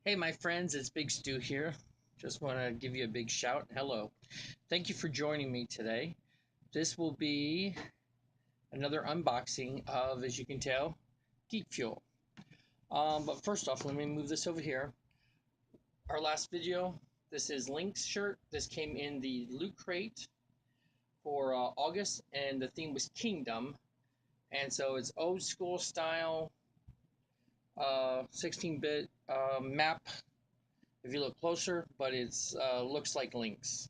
Hey, my friends, it's Big Stu here. Just want to give you a big shout. Hello. Thank you for joining me today. This will be another unboxing of, as you can tell, Geek Fuel. But first off, let me move this over here. Our last video, this is Link's shirt. This came in the Loot Crate for August, and the theme was Kingdom. And so it's old school style, 16-bit map if you look closer, but it's looks like Link's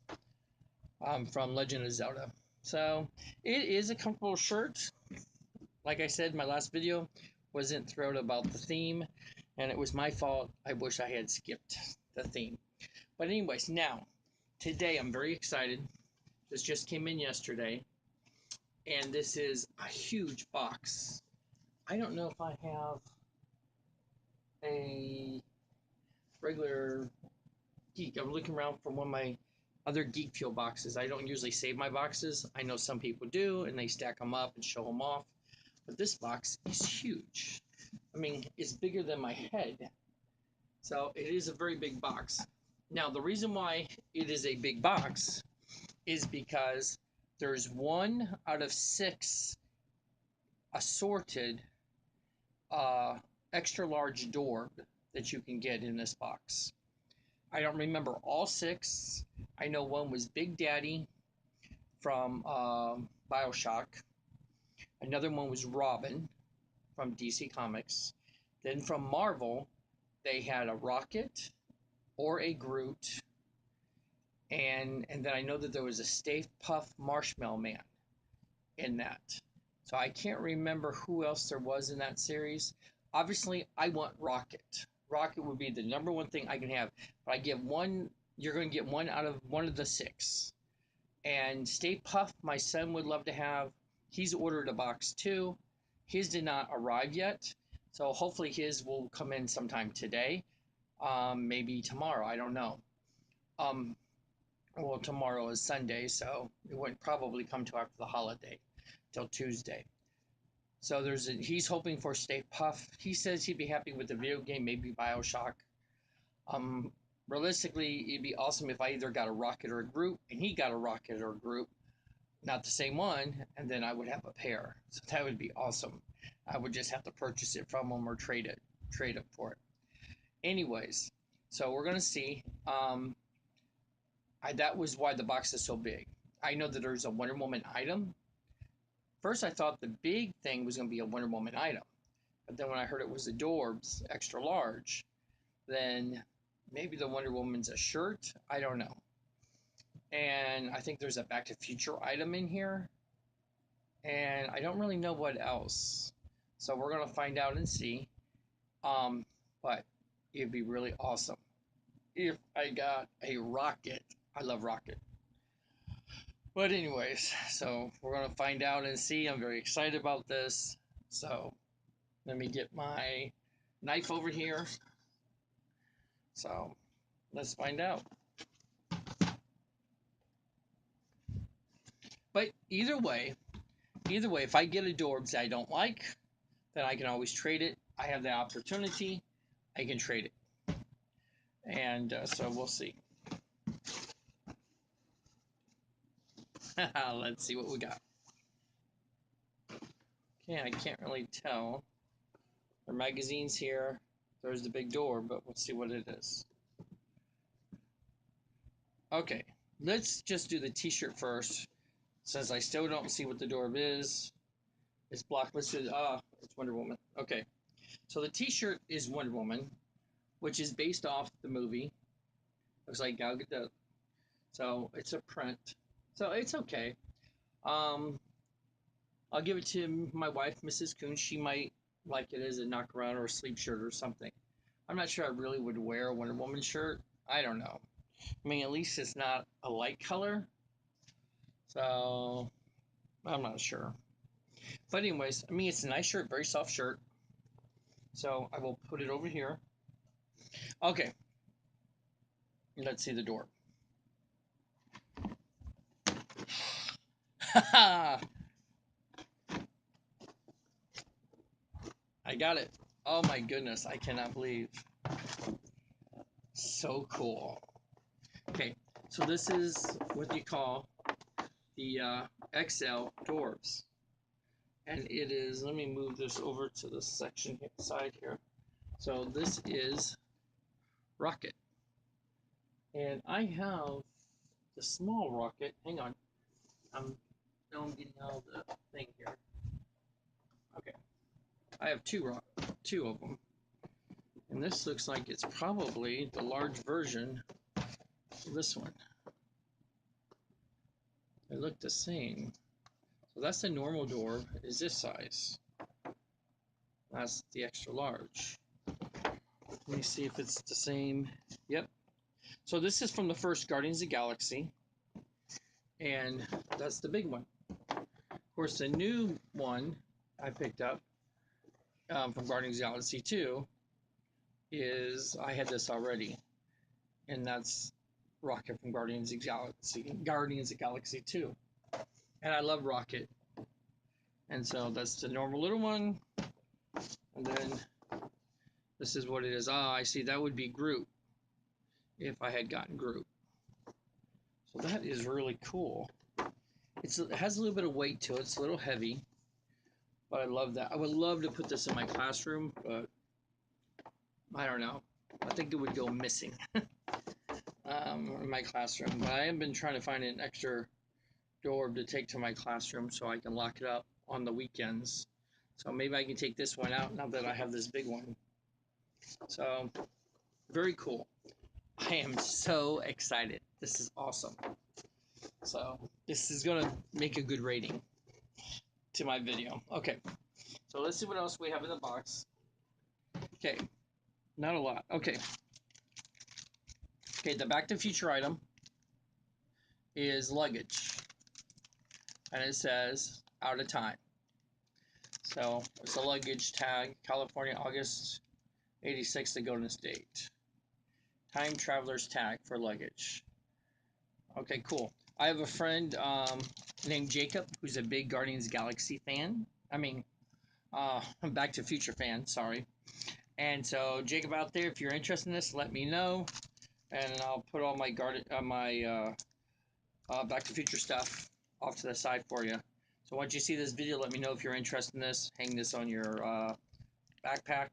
from Legend of Zelda. So it is a comfortable shirt. Like I said, my last video wasn't thrilled about the theme, and it was my fault. I wish I had skipped the theme. But anyways, now today I'm very excited. This just came in yesterday, and this is a huge box. I don't know if I have a regular Geek. I'm looking around for one of my other Geek Fuel boxes. I don't usually save my boxes. I know some people do, and they stack them up and show them off. But this box is huge. I mean, it's bigger than my head. So it is a very big box. Now, the reason why it is a big box is because there's 1 out of 6 assorted extra large Dorb that you can get in this box. I don't remember all 6. I know one was Big Daddy from Bioshock. Another one was Robin from DC Comics. Then from Marvel, they had a Rocket or a Groot. And then I know that there was a Stay Puft Marshmallow Man in that. So I can't remember who else there was in that series. Obviously, I want Rocket. Rocket would be the number one thing I can have. But I get one, you're going to get one out of one of the 6. And Stay Puft, my son would love to have. He's ordered a box too. His did not arrive yet. So hopefully his will come in sometime today. Maybe tomorrow. I don't know. Well, tomorrow is Sunday, so it wouldn't probably come till after the holiday, till Tuesday. So he's hoping for Stay Puft. He says he'd be happy with the video game, maybe Bioshock. Um, Realistically, it'd be awesome if I either got a Rocket or a Groot, and he got a Rocket or a Groot, not the same one, and then I would have a pair. So that would be awesome. I would just have to purchase it from him or trade it for it. Anyways, so we're gonna see. That was why the box is so big. I know that there's a Wonder Woman item. First, I thought the big thing was gonna be a Wonder Woman item, but then when I heard it was the Dorbz extra large, then maybe the Wonder Woman's a shirt. I don't know. And I think there's a Back to Future item in here. And I don't really know what else. So we're going to find out and see. But it'd be really awesome if I got a Rocket. I love Rocket. But anyways, so we're going to find out and see. I'm very excited about this. So let me get my knife over here. So let's find out. But either way, if I get a Dorbz I don't like, then I can always trade it. I have the opportunity. I can trade it. And so we'll see. Let's see what we got. Okay, I can't really tell. There are magazines here. There's the big door, but we'll see what it is. Okay, let's just do the t-shirt first, since I still don't see what the door is. It's blocklisted. It's Wonder Woman. Okay, so the t-shirt is Wonder Woman, which is based off the movie. Looks like Gal Gadot. So it's a print. So it's okay. Um, I'll give it to my wife, Mrs. Coon. She might like it as a knock around or a sleep shirt or something. I'm not sure I really would wear a Wonder Woman shirt. I don't know. I mean, at least it's not a light color. So I'm not sure. But anyways, I mean, it's a nice shirt, very soft shirt. So I will put it over here. Okay. Let's see the door. I got it. Oh my goodness, I cannot believe. So cool. Okay, so this is what you call the XL Dorbz. And it is, let me move this over to the section side here. So this is Rocket. And I have the small Rocket. Hang on. Now I'm getting out of the thing here. Okay. I have two of them. And this looks like it's probably the large version of this one. They look the same. So that's the normal door, is this size. That's the extra large. Let me see if it's the same. Yep. So this is from the first Guardians of the Galaxy. And that's the big one. Of course, the new one I picked up from Guardians of the Galaxy 2 is, I had this already. And that's Rocket from Guardians of the Galaxy 2. And I love Rocket. And so that's the normal little one. And then this is what it is. Ah, I see. That would be Groot if I had gotten Groot. So that is really cool. It has a little bit of weight to it. It's a little heavy. But I love that. I would love to put this in my classroom, but I don't know. I think it would go missing in my classroom. But I have been trying to find an extra door to take to my classroom so I can lock it up on the weekends. So maybe I can take this one out now that I have this big one. So, very cool. I am so excited. This is awesome. So, this is going to make a good rating to my video. Okay, so let's see what else we have in the box. Okay, not a lot. Okay, the Back to the Future item is luggage. And it says, out of time. So, it's a luggage tag, California, August 86 to Golden State. Time Traveler's tag for luggage. Okay, cool. I have a friend named Jacob who's a big Guardians Galaxy fan. I mean, Back to the Future fan, sorry. And so, Jacob out there, if you're interested in this, let me know. And I'll put all my Back to the Future stuff off to the side for you. So once you see this video, let me know if you're interested in this. Hang this on your backpack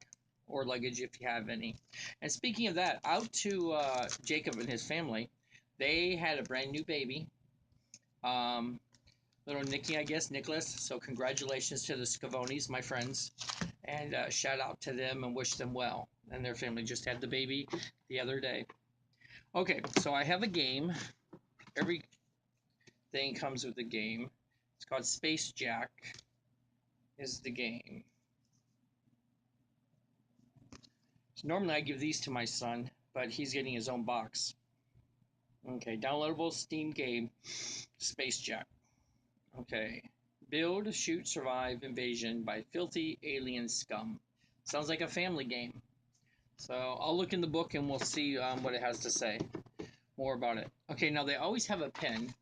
or luggage if you have any. And speaking of that, out to Jacob and his family, they had a brand new baby, little Nicky, I guess, Nicholas. So congratulations to the Scavonis, my friends, and shout out to them and wish them well. And their family just had the baby the other day. Okay, so I have a game. Everything comes with a game. It's called Space Jack. Is the game. So normally I give these to my son, but he's getting his own box. Okay, downloadable Steam game, Space Jack. Okay, build, shoot, survive, invasion by filthy alien scum. Sounds like a family game. So I'll look in the book and we'll see what it has to say more about it. Okay, now they always have a pen.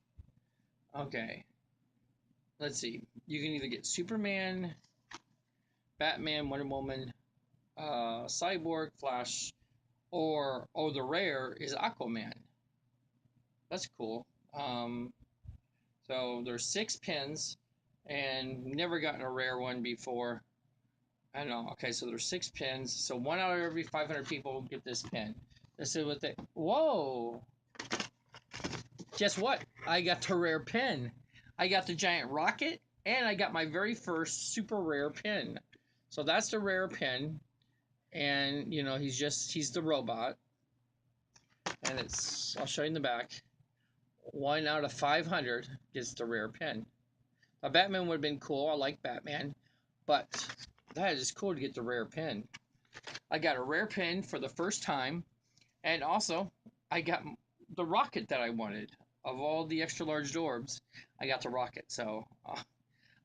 Okay, let's see. You can either get Superman, Batman, Wonder Woman, Cyborg, Flash, or the rare is Aquaman. That's cool. So there's 6 pins, and never gotten a rare one before. I don't know. Okay, so there's 6 pins. So 1 out of every 500 people get this pin. This is what they. Whoa! Guess what? I got the rare pin. I got the giant rocket, and I got my very first super rare pin. So that's the rare pin, and you know he's the robot, and it's. I'll show you in the back. 1 out of 500 gets the rare pin. Now, Batman would have been cool. I like Batman. But that is cool to get the rare pin. I got a rare pin for the first time. And also, I got the rocket that I wanted. Of all the extra large Dorbz, I got the rocket. So,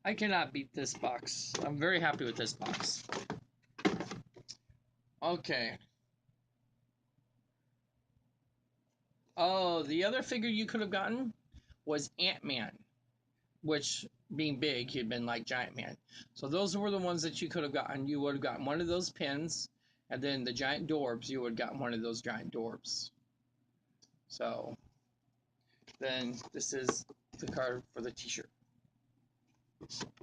I cannot beat this box. I'm very happy with this box. Okay. Oh, the other figure you could have gotten was Ant-Man, which, being big, he'd been like Giant Man. So those were the ones that you could have gotten. You would have gotten one of those pins, And then the giant Dorbz, you would have gotten one of those giant Dorbz. So then this is the card for the t-shirt.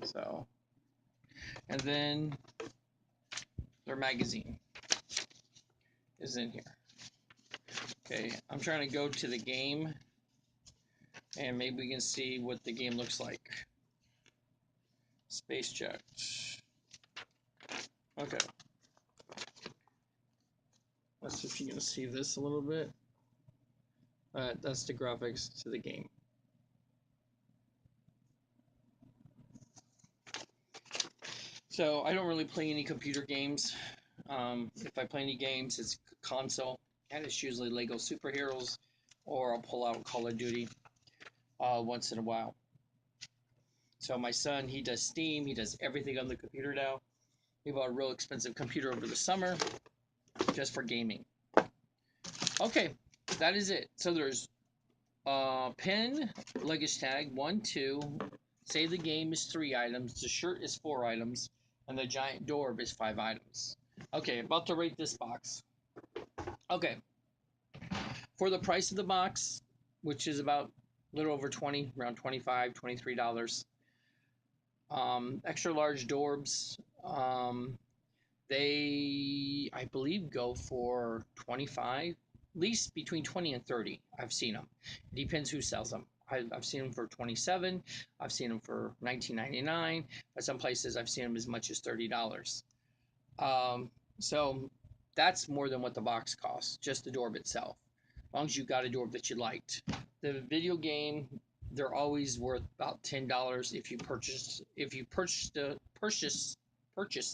So, and then their magazine is in here. Okay, I'm trying to go to the game and maybe we can see what the game looks like. Space Jet. Okay. Let's see if you can see this a little bit. That's the graphics to the game. So I don't really play any computer games. If I play any games, it's console, and it's usually Lego Superheroes, or I'll pull out Call of Duty once in a while. So my son, he does Steam, he does everything on the computer now. He bought a real expensive computer over the summer just for gaming. Okay, that is it. So there's pin, luggage tag, 1, 2. Say the game is 3 items, the shirt is 4 items, and the giant Dorbz is 5 items. Okay, about to rate this box. Okay, for the price of the box, which is about a little over 20, around $25, $23. Extra large Dorbz, they, I believe, go for 25, at least between 20 and 30. I've seen them. It depends who sells them. I've seen them for 27. I've seen them for $19.99. At some places, I've seen them as much as $30. So that's more than what the box costs, just the Dorbz itself. As long as you got a Dorbz that you liked. The video game, they're always worth about $10 if you purchase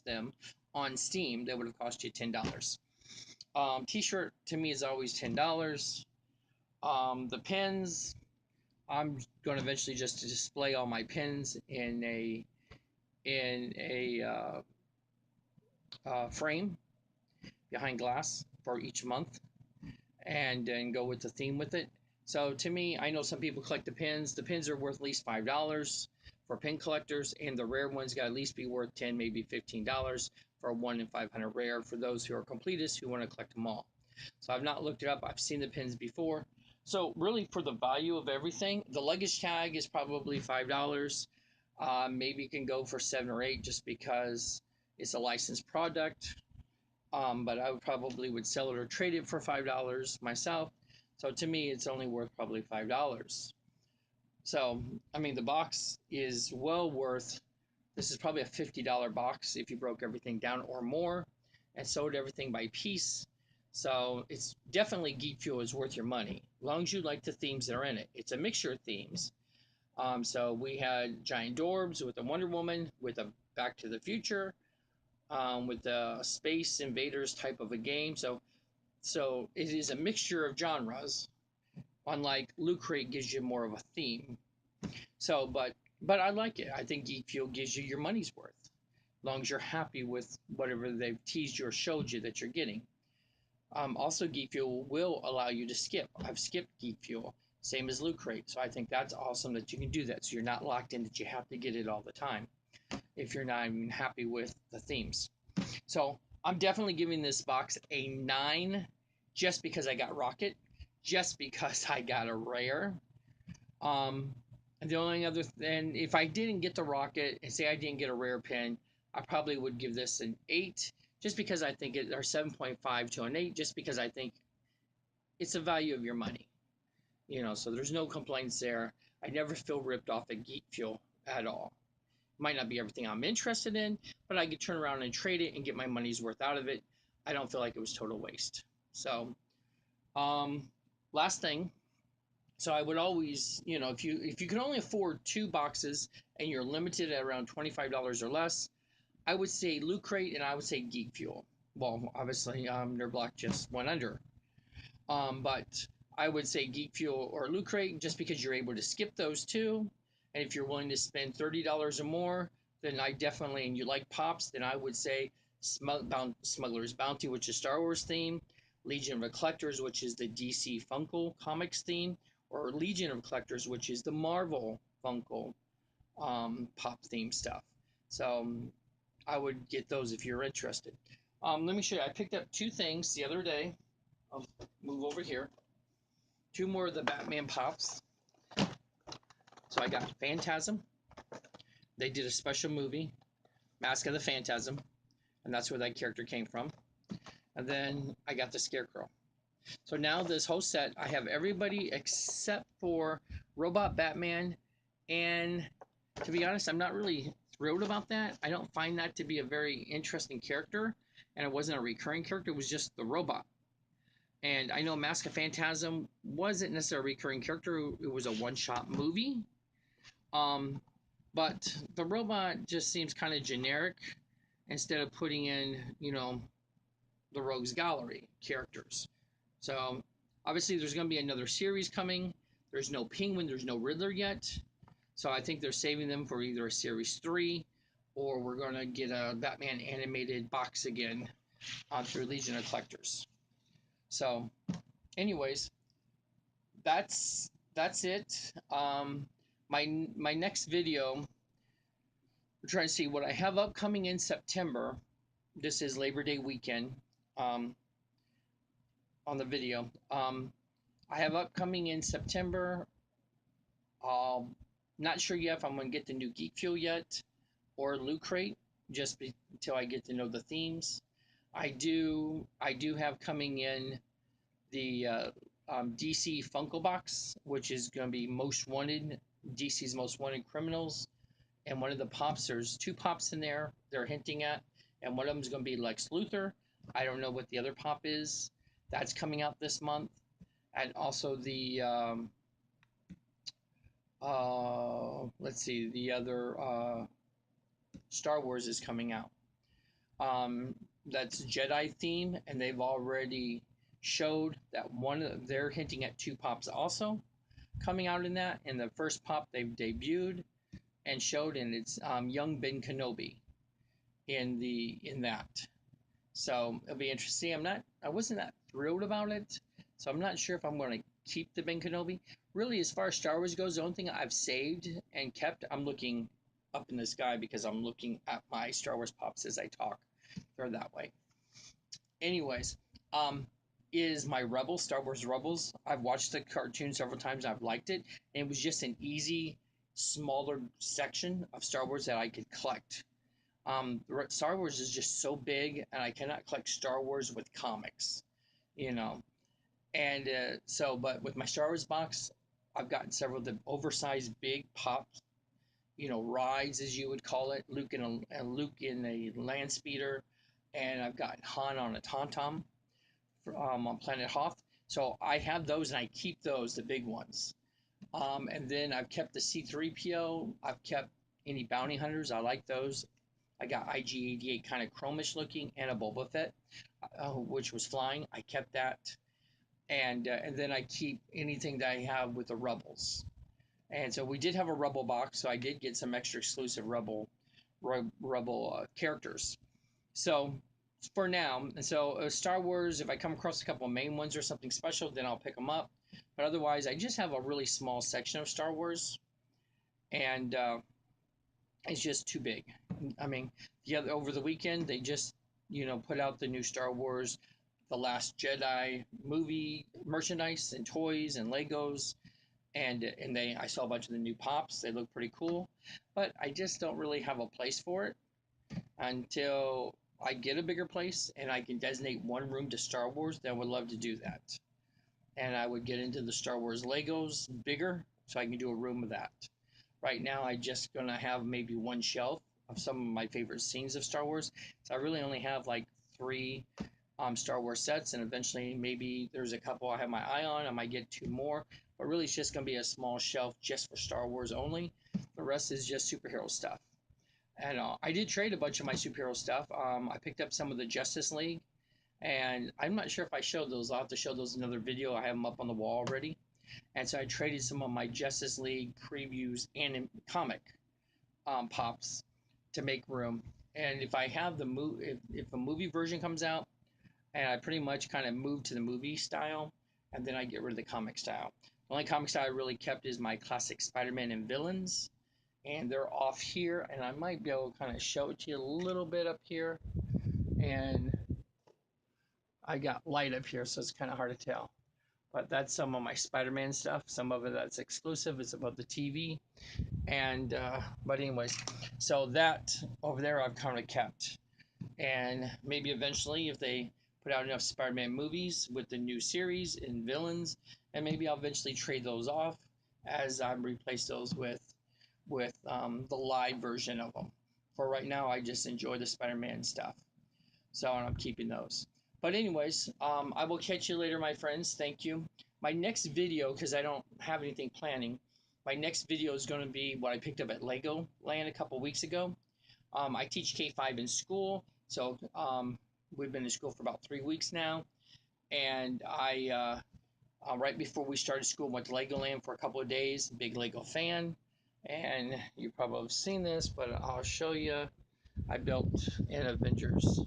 them on Steam. That would have cost you $10. T-shirt to me is always $10. The pins, I'm going to eventually just display all my pins in a frame behind glass for each month, and then go with the theme with it. So to me, I know some people collect the pins. The pins are worth at least $5 for pin collectors, and the rare ones got to at least be worth $10, maybe $15 for a 1 in 500 rare for those who are completists who want to collect them all. So I've not looked it up. I've seen the pins before. So really, for the value of everything, the luggage tag is probably $5. Maybe you can go for 7 or 8 just because it's a licensed product. But I probably would sell it or trade it for $5 myself. So to me, it's only worth probably $5. So, I mean, the box is well worth, this is probably a $50 box if you broke everything down or more and sold everything by piece. So it's definitely Geek Fuel is worth your money, as long as you like the themes that are in it. It's a mixture of themes. So we had Giant Dorbz with a Wonder Woman, with a Back to the Future, with the Space Invaders type of a game. So it is a mixture of genres. Unlike Loot Crate gives you more of a theme. So, but I like it. I think Geek Fuel gives you your money's worth, as long as you're happy with whatever they've teased you or showed you that you're getting. Also, Geek Fuel will allow you to skip. I've skipped Geek Fuel, same as Loot Crate. So I think that's awesome that you can do that. So you're not locked in that you have to get it all the time if you're not even happy with the themes. So I'm definitely giving this box a 9, just because I got Rocket, just because I got a rare. And the only other, and if I didn't get the Rocket and say I didn't get a rare pin, I probably would give this an 8, just because I think it, or 7.5 to an 8, just because I think it's a value of your money. So there's no complaints there. I never feel ripped off at Geek Fuel at all. Might not be everything I'm interested in, but I could turn around and trade it and get my money's worth out of it. I don't feel like it was total waste. So, last thing. So I would always, if you can only afford 2 boxes and you're limited at around $25 or less, I would say Loot Crate and I would say Geek Fuel. Well, obviously, Nerd Block just went under. But I would say Geek Fuel or Loot Crate, just because you're able to skip those 2. And if you're willing to spend $30 or more, then I definitely, and you like Pops, then I would say Smuggler's Bounty, which is Star Wars theme, Legion of Collectors, which is the DC Funko Comics theme, or Legion of Collectors, which is the Marvel Funko Pop theme stuff. So I would get those if you're interested. Let me show you. I picked up two things the other day. I'll move over here. Two more of the Batman pops. So I got Phantasm. They did a special movie, Mask of the Phantasm, and that's where that character came from. And then I got the Scarecrow. So now this whole set, I have everybody except for Robot Batman. And to be honest, I'm not really thrilled about that. I don't find that to be a very interesting character. And it wasn't a recurring character. It was just the robot. And I know Mask of Phantasm wasn't necessarily a recurring character. It was a one-shot movie. But the robot just seems kind of generic instead of putting in, the Rogues Gallery characters. So obviously there's going to be another series coming. There's no Penguin, there's no Riddler yet. So I think they're saving them for either a series 3 or we're going to get a Batman animated box again through Legion of Collectors. So anyways, that's it. My next video, we're trying to see what I have upcoming in September. This is Labor Day weekend. On the video, I have upcoming in September. Not sure yet if I'm going to get the new Geek Fuel yet or Loot Crate, just until I get to know the themes. I do have coming in the DC Funko Box, which is going to be Most Wanted, DC's Most Wanted Criminals. And one of the pops, there's two pops in there they're hinting at, and one of them is going to be Lex Luthor. I don't know what the other pop is. That's coming out this month. And also the, let's see, the other Star Wars is coming out. That's Jedi theme, and they've already showed that they're hinting at two pops also coming out in that. And the first pop they've debuted and showed, and it's young Ben Kenobi in that. So it'll be interesting. I wasn't that thrilled about it, so I'm not sure if I'm going to keep the Ben Kenobi. Really, as far as Star Wars goes, the only thing I've saved and kept, I'm looking up in the sky because I'm looking at my Star Wars pops as I talk. They're that way. Anyways, is my Rebels, Star Wars Rebels. I've watched the cartoon several times. I've liked it. And it was just an easy, smaller section of Star Wars that I could collect. Star Wars is just so big, and I cannot collect Star Wars with comics, And but with my Star Wars box, I've gotten several of the oversized big pops, rides as you would call it. Luke in a land speeder, and I've gotten Han on a Tauntaun on Planet Hoth. So I have those, and I keep those, the big ones. And then I've kept the C-3PO. I've kept any bounty hunters. I like those. I got IG-88 kind of chromish looking, and a Boba Fett, which was flying. I kept that. And then I keep anything that I have with the Rebels. And so we did have a Rebel box, so I did get some extra exclusive Rebel characters. So for now, and so Star Wars, if I come across a couple of main ones or something special, then I'll pick them up. But otherwise, I just have a really small section of Star Wars, and it's just too big. I mean, over the weekend, they just, put out the new Star Wars, The Last Jedi movie merchandise and toys and Legos. And I saw a bunch of the new pops. They look pretty cool. But I just don't really have a place for it until I get a bigger place and I can designate one room to Star Wars. Then I would love to do that. And I would get into the Star Wars Legos bigger so I can do a room of that. Right now, I'm just going to have maybe one shelf of some of my favorite scenes of Star Wars. So I really only have like 3 Star Wars sets, and eventually maybe there's a couple I have my eye on. I might get 2 more, but really it's just going to be a small shelf just for Star Wars only. The rest is just superhero stuff. And I did trade a bunch of my superhero stuff. I picked up some of the Justice League, and I'm not sure if I showed those. I'll have to show those in another video. I have them up on the wall already. And so I traded some of my Justice League previews and comic pops to make room. And if I have if a movie version comes out, and I pretty much kind of move to the movie style, and then I get rid of the comic style. The only comic style I really kept is my classic Spider-Man and villains, and they're off here, and I might be able to kind of show it to you a little bit up here. And I got light up here, so it's kind of hard to tell. But that's some of my Spider-Man stuff. Some of it that's exclusive. It's above the TV. And but anyways, so that over there I've kind of kept. And maybe eventually, if they put out enough Spider-Man movies with the new series and villains, and maybe I'll eventually trade those off as I replace those with the live version of them. For right now, I just enjoy the Spider-Man stuff, so I'm keeping those. But anyways, I will catch you later, my friends. Thank you. My next video, because I don't have anything planning, my next video is going to be what I picked up at Lego Land a couple weeks ago. I teach K-5 in school, so we've been in school for about 3 weeks now, and right before we started school, went to Legoland for a couple of days. Big Lego fan, and you probably have seen this, but I'll show you. I built an Avengers.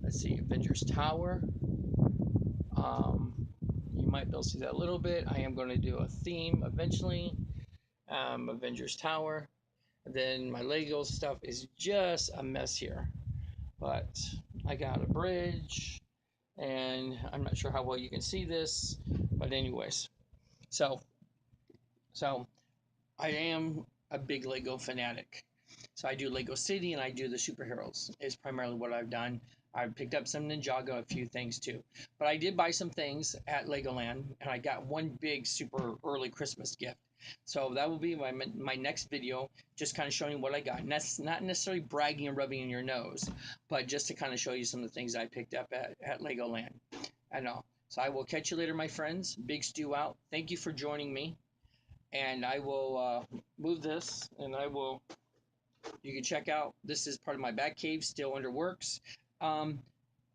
Let's see, Avengers Tower. Um, you might be able to see that a little bit. I am going to do a theme eventually. Avengers Tower. Then my Lego stuff is just a mess here. But I got a bridge, and I'm not sure how well you can see this, but anyways, so so I am a big Lego fanatic. So I do Lego City and I do the superheroes is primarily what I've done. I picked up some Ninjago, a few things too, but I did buy some things at Legoland, and I got one big super early Christmas gift. So that will be my next video, just kind of showing what I got. And that's not necessarily bragging and rubbing in your nose, but just to kind of show you some of the things I picked up at Legoland. I know. So I will catch you later, my friends. Big Stew out. Thank you for joining me. And I will move this, and I will, you can check out, this is part of my back cave, still under works. Um,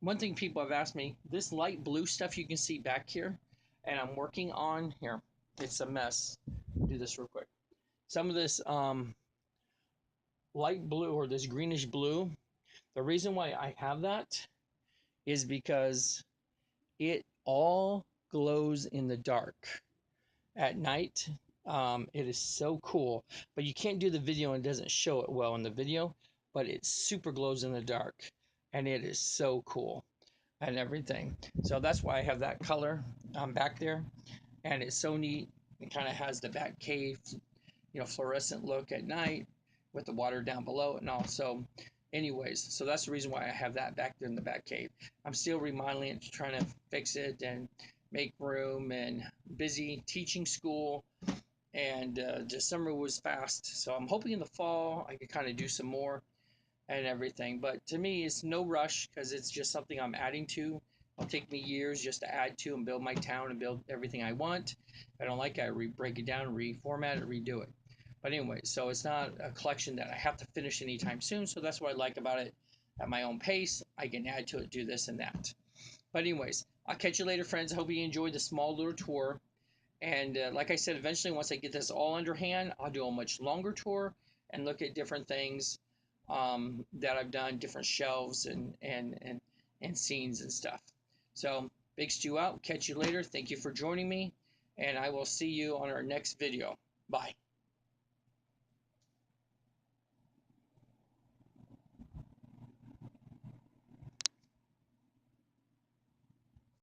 One thing people have asked me, this light blue stuff you can see back here, and I'm working on, here, it's a mess. Do this real quick. Some of this light blue or this greenish blue, the reason why I have that is because it all glows in the dark at night. It is so cool, but you can't do the video and it doesn't show it well in the video, but it super glows in the dark, and it is so cool and everything. So that's why I have that color back there, and it's so neat. It kind of has the back cave, fluorescent look at night with the water down below and all. So anyways, so that's the reason why I have that back there in the back cave. I'm still remodeling it, trying to fix it and make room, and busy teaching school, and the summer was fast, so I'm hoping in the fall I can kind of do some more and everything. But to me, it's no rush because it's just something I'm adding to. It'll take me years just to add to and build my town and build everything I want. If I don't like it, I break it down, reformat it, redo it. But anyway, so it's not a collection that I have to finish anytime soon, so that's what I like about it. At my own pace, I can add to it, do this and that. But anyways, I'll catch you later, friends. I hope you enjoyed the small little tour. And like I said, eventually, once I get this all under hand, I'll do a much longer tour and look at different things that I've done, different shelves and scenes and stuff. So, Big Stew out. Catch you later. Thank you for joining me, and I will see you on our next video. Bye.